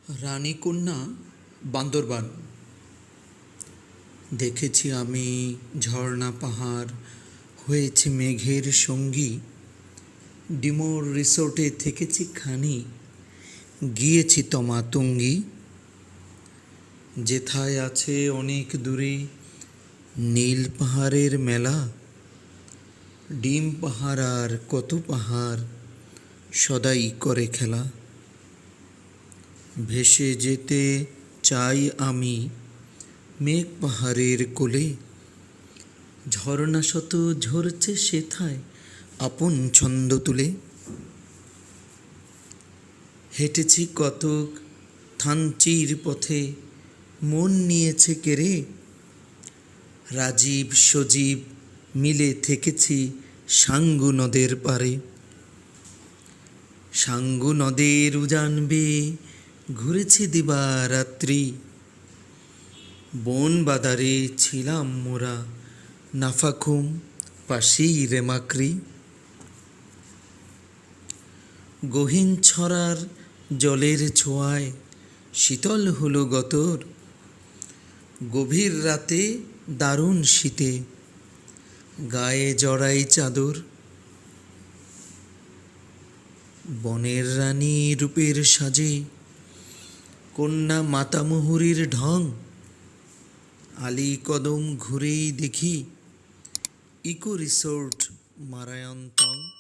রানীকন্যা বান্দরবান। দেখেছি আমি ঝর্ণা পাহাড়, হয়েছে মেঘের সঙ্গী। ডিমোর রিসোর্টে থেকেছি খানি, গিয়েছি তমাতঙ্গী। যেথায় আছে অনেক দূরে নীল পাহাড়ের মেলা, ডিম পাহাড় আর কত পাহাড় সদাই করে খেলা। ভেসে যেতে চাই আমি মেঘ পাহাড়ের কোলে, ঝর্ণা শত ঝরছে সেথায় আপন ছন্দ তুলে। হেঁটেছি কতক থানচির পথে, মন নিয়েছে কেড়ে। রাজীব সজীব মিলে থেকেছি সাঙ্গু নদের পারে। সাঙ্গু নদের উজান বেয়ে ঘুরেছি দিবারাত্রি। বন বাদারে ছিলাম মোরা, নাফাখুম পাশেই রেমাক্রি। গহীন ছড়ার জলের ছোঁয়ায় শীতল হলো গতর। গভীর রাতে দারুণ শীতে গায়ে জড়াই চাদর। বনের রানী রূপের সাজে কন্যা মাতামুহুরীর ঢং। আলী কদম ঘুরেই দেখি ইকো রিসোর্ট মারায়ন্তং।